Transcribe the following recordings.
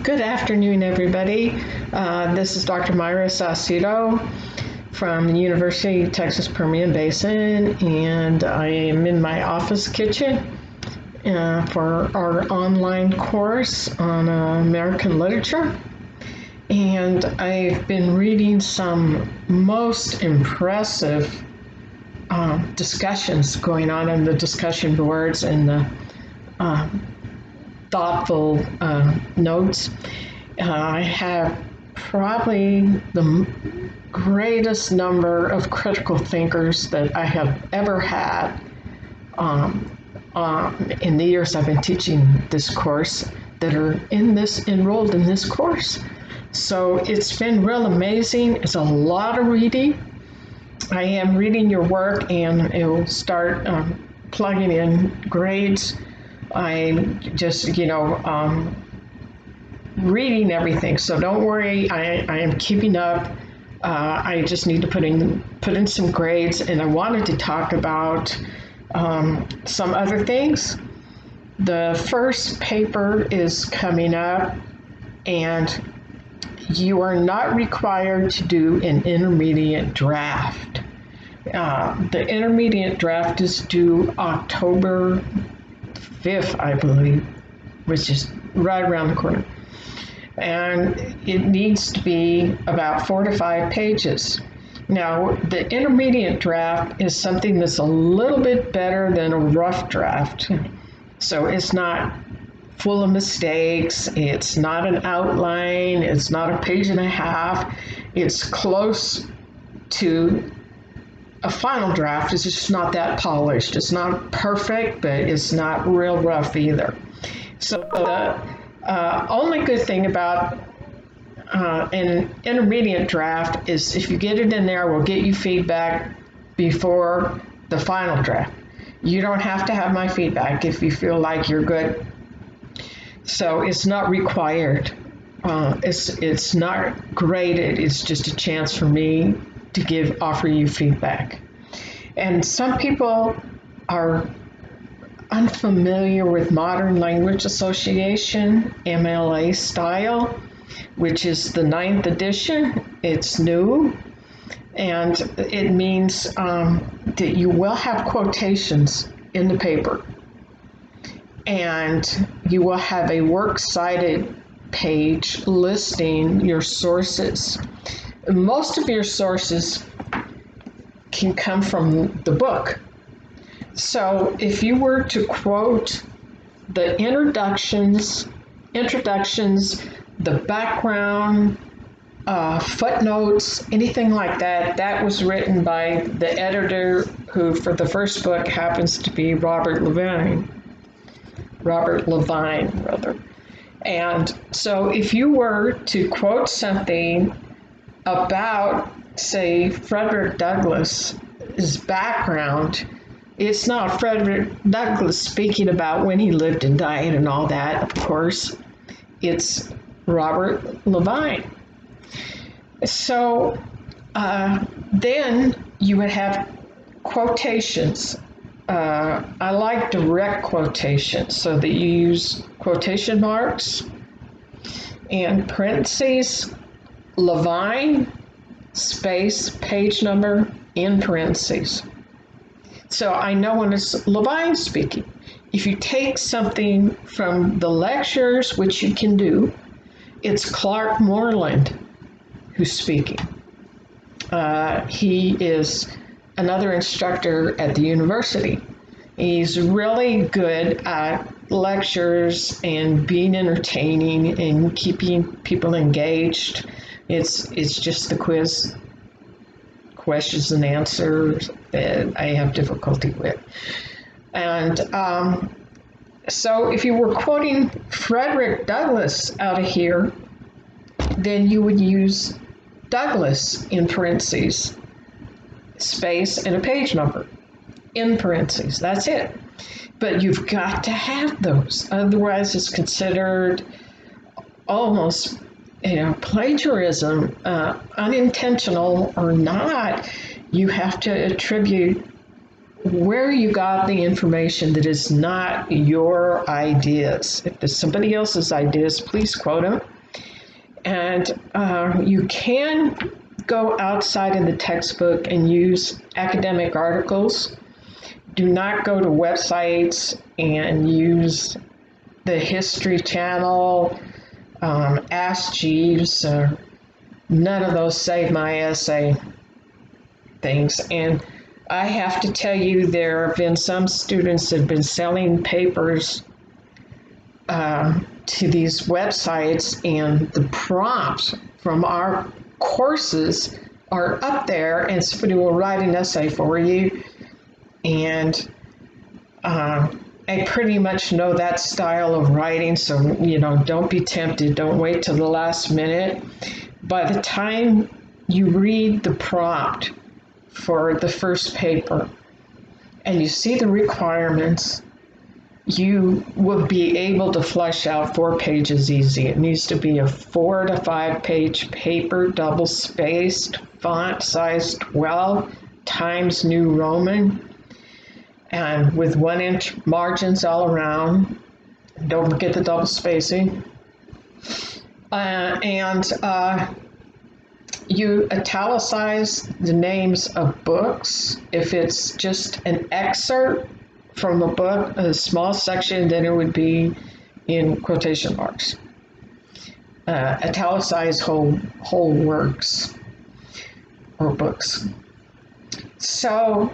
Good afternoon, everybody. This is Dr. Myra Saucedo from the University of Texas Permian Basin, and I am in my office kitchen for our online course on American literature. And I've been reading some most impressive discussions going on in the discussion boards and the thoughtful notes. I have probably the greatest number of critical thinkers that I have ever had in the years I've been teaching this course that are enrolled in this course. So it's been real amazing. It's a lot of reading. I am reading your work, and it will start plugging in grades. I'm just, reading everything. So don't worry, I am keeping up. I just need to put in some grades, and I wanted to talk about some other things. The first paper is coming up, and you are not required to do an intermediate draft. The intermediate draft is due October 5th, I believe, which is right around the corner. And it needs to be about 4 to 5 pages. Now, the intermediate draft is something that's a little bit better than a rough draft. So it's not full of mistakes, it's not an outline, it's not a page and a half. It's close to a final draft. It's just not that polished. It's not perfect, but it's not real rough either. So the only good thing about an intermediate draft is if you get it in there, we'll get you feedback before the final draft. You don't have to have my feedback if you feel like you're good. So it's not required. It's not graded. It's just a chance for me to offer you feedback. And some people are unfamiliar with Modern Language Association, MLA style, which is the 9th edition. It's new, and it means that you will have quotations in the paper, and you will have a works cited page listing your sources. Most of your sources can come from the book. So if you were to quote the introductions, the background, footnotes, anything like that, that was written by the editor, who for the first book happens to be Robert Levine. And so if you were to quote something about, say, Frederick Douglass's background, it's not Frederick Douglass speaking about when he lived and died and all that, of course. It's Robert Levine. So then you would have quotations. I like direct quotations, so that you use quotation marks and parentheses, Levine, space, page number, in parentheses. So I know when it's Levine speaking. If you take something from the lectures, which you can do, it's Clark Moreland who's speaking. He is another instructor at the university. He's really good at lectures and being entertaining and keeping people engaged. It's just the quiz, questions and answers that I have difficulty with. And so if you were quoting Frederick Douglass out of here, then you would use Douglass in parentheses, space, and a page number in parentheses. That's it. But you've got to have those. Otherwise, it's considered almost, plagiarism, unintentional or not. You have to attribute where you got the information that is not your ideas. If there's somebody else's ideas, please quote them. And you can go outside of the textbook and use academic articles. Do not go to websites and use the History Channel, Ask Jeeves, none of those Save My Essay things. And I have to tell you, there have been some students that have been selling papers to these websites, and the prompts from our courses are up there, and somebody will write an essay for you. And I pretty much know that style of writing, so don't be tempted. Don't wait till the last minute. By the time you read the prompt for the first paper and you see the requirements, you will be able to flesh out 4 pages easy. It needs to be a 4 to 5 page paper, double spaced, font size 12, Times New Roman, and with 1-inch margins all around. Don't forget the double spacing. And you italicize the names of books. If it's just an excerpt from a book, a small section, then it would be in quotation marks. Italicize whole works or books. So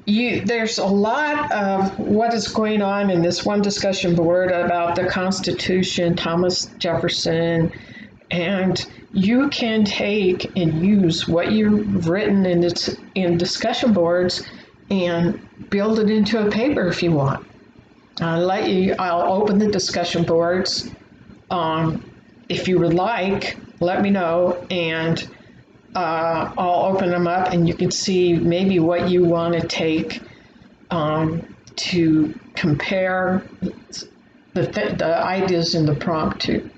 there's a lot of what is going on in this one discussion board about the Constitution, Thomas Jefferson, and you can take and use what you've written in discussion boards and build it into a paper if you want. I'll open the discussion boards. If you would like, let me know, and I'll open them up, and you can see maybe what you want to take to compare the ideas in the prompt to.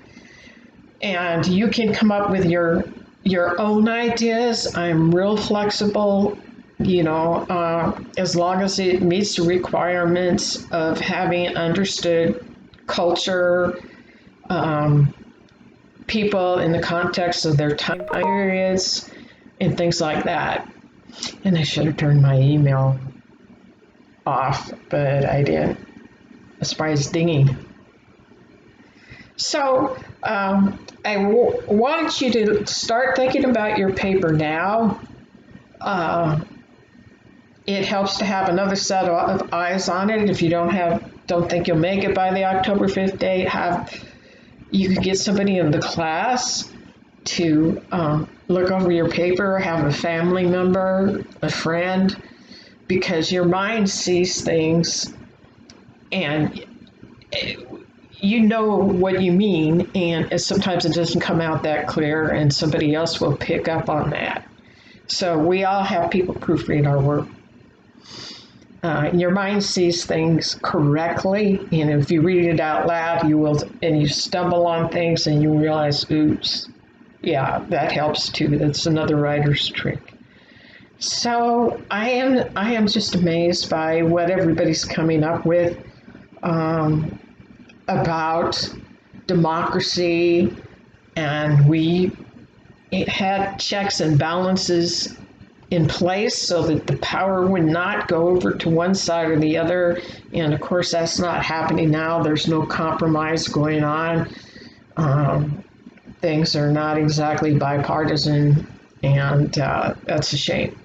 And you can come up with your own ideas. I'm real flexible, as long as it meets the requirements of having understood culture, people in the context of their time periods, and things like that. And I should have turned my email off, but I didn't. As far as dinging. So I want you to start thinking about your paper now. It helps to have another set of eyes on it. If you don't think you'll make it by the October 5th date, you could get somebody in the class to look over your paper, have a family member, a friend, because your mind sees things and you know what you mean, and sometimes it doesn't come out that clear, and somebody else will pick up on that. So we all have people proofread our work. Your mind sees things correctly, and if you read it out loud, you stumble on things and you realize, oops, yeah, that helps too. That's another writer's trick. So I am just amazed by what everybody's coming up with about democracy, and we had checks and balances in place so that the power would not go over to one side or the other. And of course, that's not happening now. There's no compromise going on. Things are not exactly bipartisan, and that's a shame.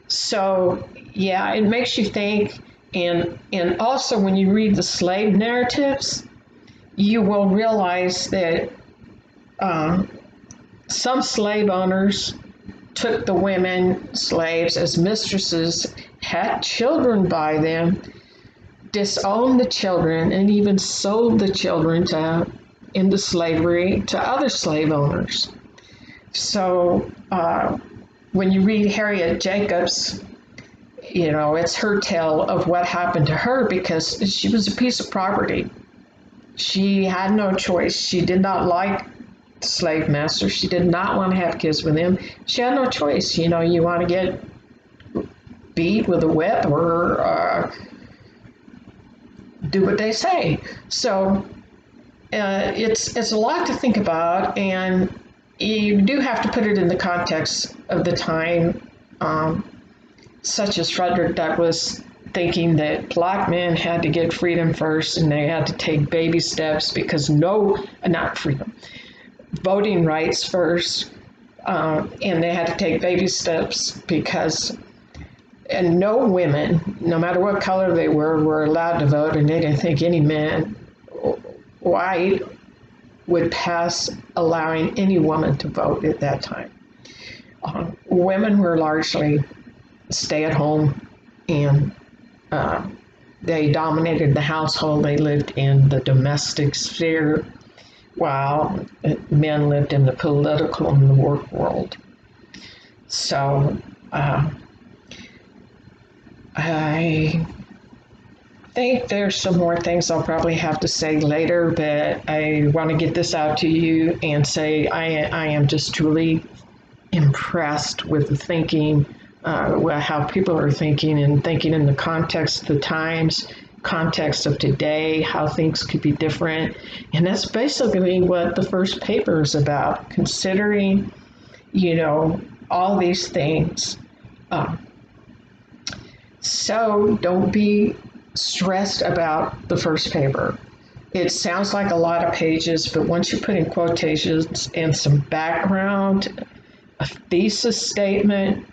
So, yeah, it makes you think. And also, when you read the slave narratives, you will realize that some slave owners took the women slaves as mistresses, had children by them, disowned the children, and even sold the children into slavery to other slave owners. So when you read Harriet Jacobs, it's her tale of what happened to her, because she was a piece of property. She had no choice. She did not like slave master. She did not want to have kids with him. She had no choice. You want to get beat with a whip or do what they say. So it's a lot to think about, and you do have to put it in the context of the time, such as Frederick Douglass thinking that black men had to get freedom first and they had to take baby steps because not freedom, voting rights first, and they had to take baby steps because and no women, no matter what color they were allowed to vote, and they didn't think any man, white, would pass allowing any woman to vote at that time. Women were largely stay at home, and they dominated the household. They lived in the domestic sphere while men lived in the political and the work world. So I think there's some more things I'll probably have to say later, but I want to get this out to you and say I am just truly impressed with the thinking, how people are thinking and thinking in the context of the times, context of today, how things could be different. And that's basically what the first paper is about, considering, all these things. So don't be stressed about the first paper. It sounds like a lot of pages, but once you put in quotations and some background, a thesis statement,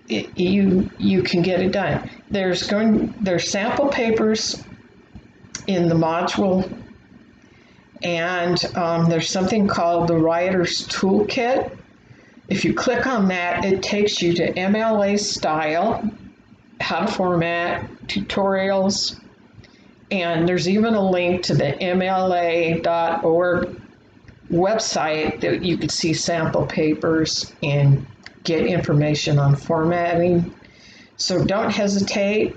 you can get it done. There's sample papers in the module, and there's something called the Writer's Toolkit. If you click on that, it takes you to MLA style, how to format, tutorials, and there's even a link to the MLA.org website that you could see sample papers and get information on formatting. So don't hesitate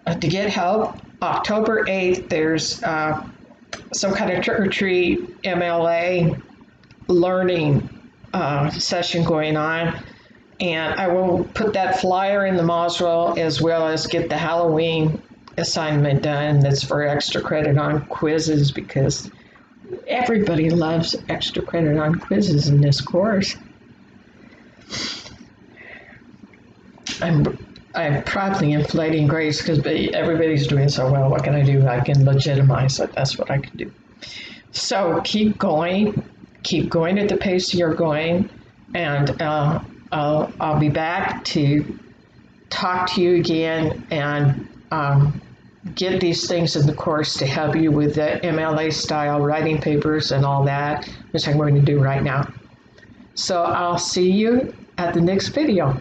to get help. October 8th, there's some kind of trick or treat MLA learning session going on, and I will put that flyer in the module as well as get the Halloween assignment done. That's for extra credit on quizzes, because everybody loves extra credit on quizzes in this course. I'm proudly inflating grades because everybody's doing so well. What can I do? I can legitimize it. That's what I can do. So keep going at the pace you're going, and I'll be back to talk to you again and get these things in the course to help you with the MLA style writing papers and all that, which I'm going to do right now. So I'll see you at the next video.